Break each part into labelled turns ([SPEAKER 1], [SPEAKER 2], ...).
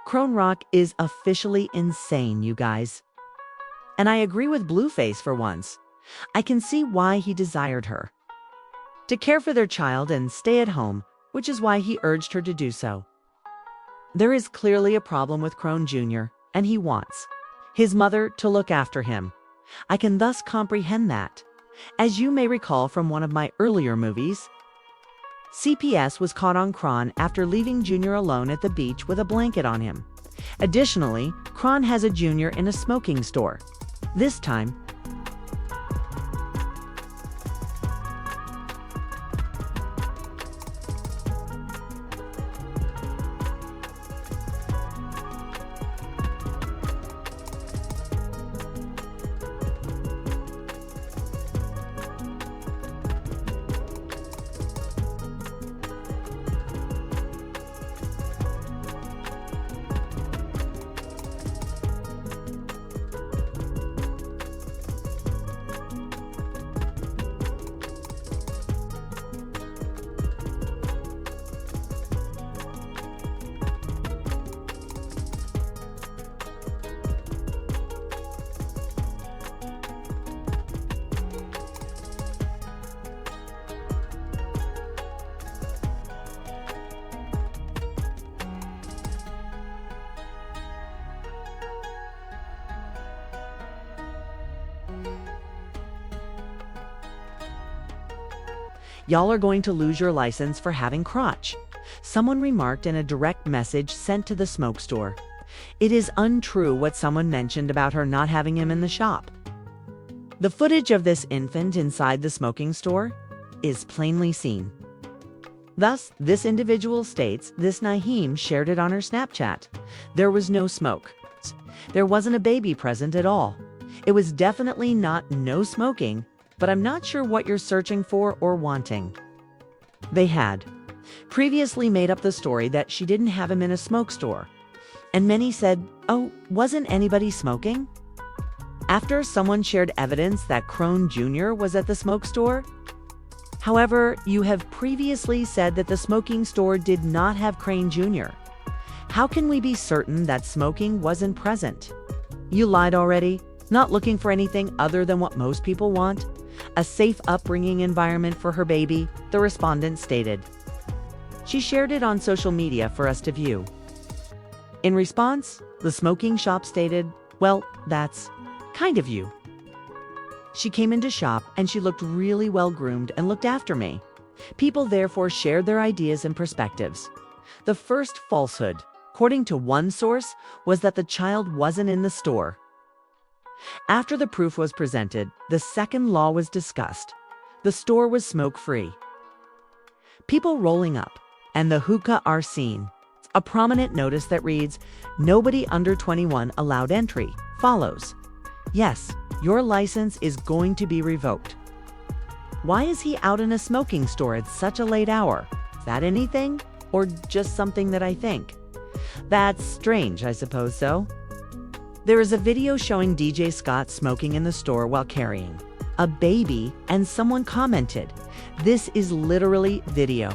[SPEAKER 1] Crone Rock is officially insane, you guys. And I agree with Blueface for once. I can see why he desired her to care for their child and stay at home, which is why he urged her to do so. There is clearly a problem with Chrisean Jr., and he wants his mother to look after him. I can thus comprehend that. As you may recall from one of my earlier movies, CPS was caught on Chrisean after leaving Jr. alone at the beach with a blanket on him. Additionally, Chrisean has a Jr. in a smoking store. This time, y'all are going to lose your license for having crotch, someone remarked in a direct message sent to the smoke store. It is untrue what someone mentioned about her not having him in the shop. The footage of this infant inside the smoking store is plainly seen. Thus, this individual states this Naheem shared it on her Snapchat. There was no smoke. There wasn't a baby present at all. It was definitely not no smoking, but I'm not sure what you're searching for or wanting. They had previously made up the story that she didn't have him in a smoke store, and many said, oh, wasn't anybody smoking? After someone shared evidence that Chrisean Jr. was at the smoke store. However, you have previously said that the smoking store did not have Chrisean Jr. How can we be certain that smoking wasn't present? You lied already, not looking for anything other than what most people want. A safe upbringing environment for her baby, the respondent stated. She shared it on social media for us to view. In response, the smoking shop stated, well, that's kind of you. She came into shop and she looked really well groomed and looked after me. People therefore shared their ideas and perspectives. The first falsehood, according to one source, was that the child wasn't in the store. After the proof was presented, the second law was discussed. The store was smoke-free. People rolling up, and the hookah are seen. A prominent notice that reads, "Nobody under 21 allowed entry," follows. Yes, your license is going to be revoked. Why is he out in a smoking store at such a late hour? Is that anything? Or just something that I think? That's strange, I suppose so. There is a video showing DJ Scott smoking in the store while carrying a baby, and someone commented, "This is literally video.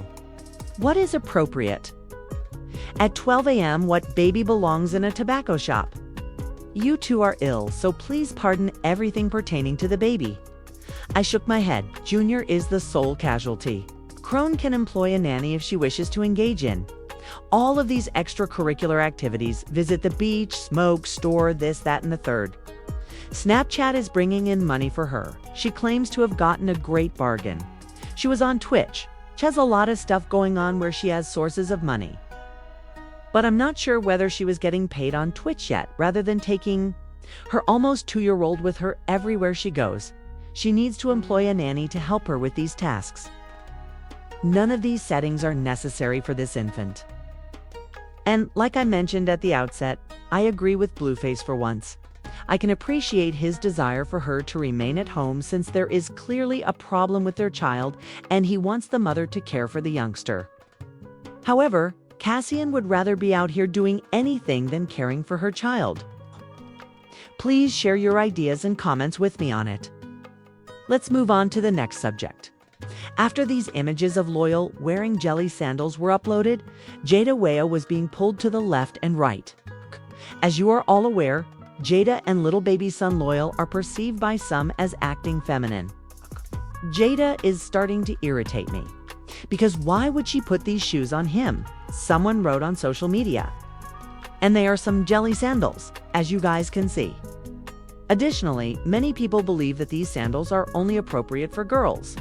[SPEAKER 1] What is appropriate? At 12 a.m., what baby belongs in a tobacco shop? You two are ill, so please pardon everything pertaining to the baby." I shook my head. Junior is the sole casualty. Chrisean can employ a nanny if she wishes to engage in all of these extracurricular activities, visit the beach, smoke, store, this, that, and the third. Snapchat is bringing in money for her. She claims to have gotten a great bargain. She was on Twitch, which has a lot of stuff going on where she has sources of money. But I'm not sure whether she was getting paid on Twitch yet, rather than taking her almost 2-year-old with her everywhere she goes. She needs to employ a nanny to help her with these tasks. None of these settings are necessary for this infant. And like I mentioned at the outset, I agree with Blueface for once. I can appreciate his desire for her to remain at home since there is clearly a problem with their child and he wants the mother to care for the youngster. However, Chrisean would rather be out here doing anything than caring for her child. Please share your ideas and comments with me on it. Let's move on to the next subject. After these images of Loyal wearing jelly sandals were uploaded, Jayda was being pulled to the left and right. As you are all aware, Jayda and little baby son Loyal are perceived by some as acting feminine. Jayda is starting to irritate me. Because why would she put these shoes on him? Someone wrote on social media. And they are some jelly sandals, as you guys can see. Additionally, many people believe that these sandals are only appropriate for girls.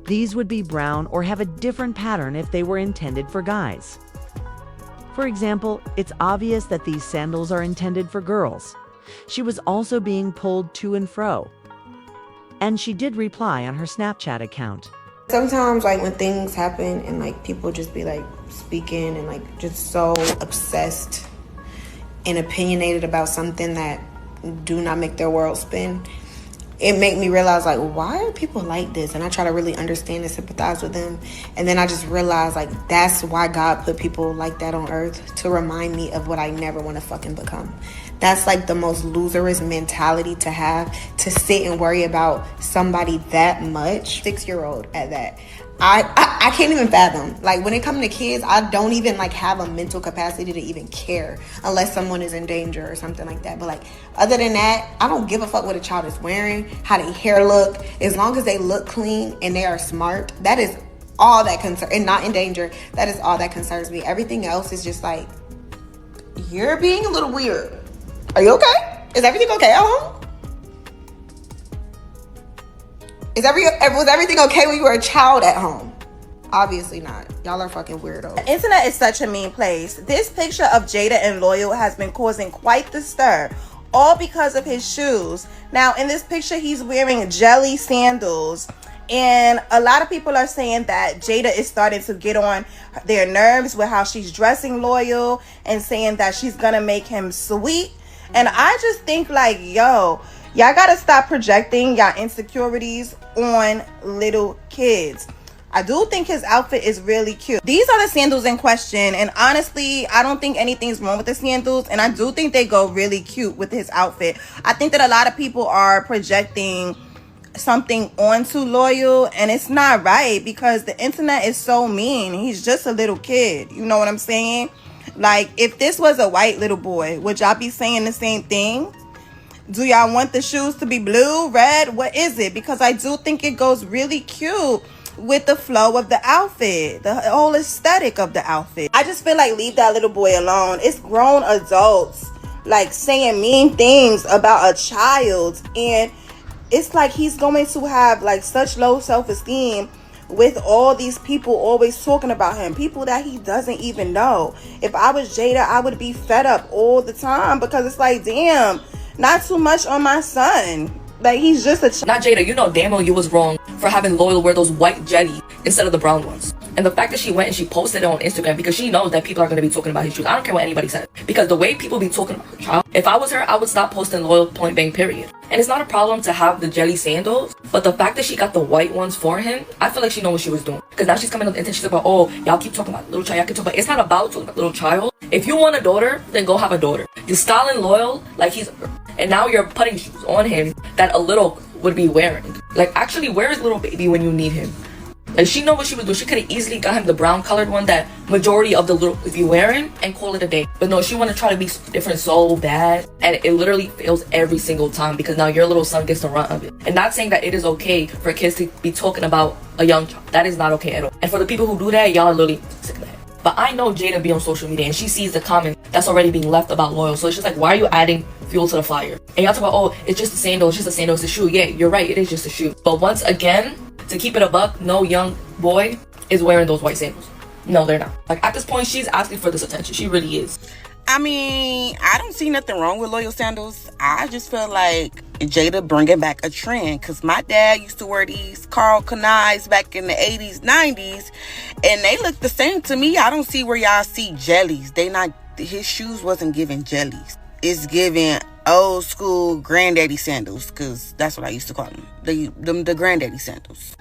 [SPEAKER 1] These would be brown or have a different pattern if they were intended for guys. For example, it's obvious that these sandals are intended for girls. She was also being pulled to and fro. And she did reply on her Snapchat account.
[SPEAKER 2] Sometimes, like, when things happen and, like, people just be, like, speaking and, like, just so obsessed and opinionated about something that do not make their world spin, it make me realize, like, why are people like this? And I try to really understand and sympathize with them. And then I just realize, like, that's why God put people like that on earth, to remind me of what I never want to fucking become. That's, like, the most loserous mentality to have, to sit and worry about somebody that much. 6-year-old at that. I can't even fathom. Like, when it comes to kids, I don't even, like, have a mental capacity to even care unless someone is in danger or something like that. But, like, other than that, I don't give a fuck what a child is wearing, how their hair look. As long as they look clean and they are smart, that is all that concerns, and not in danger, that is all that concerns me. Everything else is just like, you're being a little weird. Are you okay? Is everything okay at home? Was everything okay when you were a child at home? Obviously not. Y'all are fucking weirdos.
[SPEAKER 3] The internet is such a mean place. This picture of Jayda and Loyal has been causing quite the stir, all because of his shoes. Now, in this picture, he's wearing jelly sandals. And a lot of people are saying that Jayda is starting to get on their nerves with how she's dressing Loyal and saying that she's gonna make him sweet. And I just think, like, yo, y'all gotta stop projecting y'all insecurities on little kids. I do think his outfit is really cute. These are the sandals in question, and honestly, I don't think anything's wrong with the sandals, and I do think they go really cute with his outfit. I think that a lot of people are projecting something onto Loyal, and it's not right, because the internet is so mean. He's just a little kid, you know what I'm saying? Like, if this was a white little boy, would y'all be saying the same thing? Do y'all want the shoes to be blue, red? What is it? Because I do think it goes really cute with the flow of the outfit, the whole aesthetic of the outfit. I just feel like, leave that little boy alone. It's grown adults, like, saying mean things about a child, and it's like he's going to have, like, such low self-esteem with all these people always talking about him, people that he doesn't even know. If I was Jayda, I would be fed up all the time, because it's like, damn, not too much on my son. Like, he's just a child.
[SPEAKER 4] Not Jayda, you know damn well you was wrong for having Loyal wear those white jelly instead of the brown ones. And the fact that she went and she posted it on Instagram because she knows that people are going to be talking about his shoes. I don't care what anybody says. Because the way people be talking about her child, if I was her, I would stop posting Loyal, point blank, period. And it's not a problem to have the jelly sandals, but the fact that she got the white ones for him, I feel like she knows what she was doing. Because now she's coming up and she's like, oh, y'all keep talking about little child, y'all keep talking about. It's not about talking about little child. If you want a daughter, then go have a daughter. You're styling Loyal like he's a girl. And now you're putting shoes on him that a little would be wearing. Like, actually, where is little baby when you need him? Like, she know what she was doing. She could have easily got him the brown colored one that majority of the little be wearing and call it a day. But no, she want to try to be different so bad, and it literally fails every single time, because now your little son gets the run of it. And not saying that it is okay for kids to be talking about a young child. That is not okay at all. And for the people who do that, y'all are literally sick of that. But I know Jayda be on social media and she sees the comment that's already being left about Loyal. So it's just like, why are you adding fuel to the fire? And y'all talk about, oh, it's just a sandal, it's just a sandal, it's a shoe. Yeah, you're right, it is just a shoe. But once again, to keep it a buck, no young boy is wearing those white sandals. No, they're not. Like, at this point, she's asking for this attention. She really is.
[SPEAKER 5] I mean, I don't see nothing wrong with Loyal sandals. I just feel like Jayda bringing back a trend, because my dad used to wear these Carl Kanais back in the 80s, 90s, and they look the same to me. I don't see where y'all see jellies. His shoes wasn't giving jellies. It's giving old school granddaddy sandals, because that's what I used to call them. The granddaddy sandals.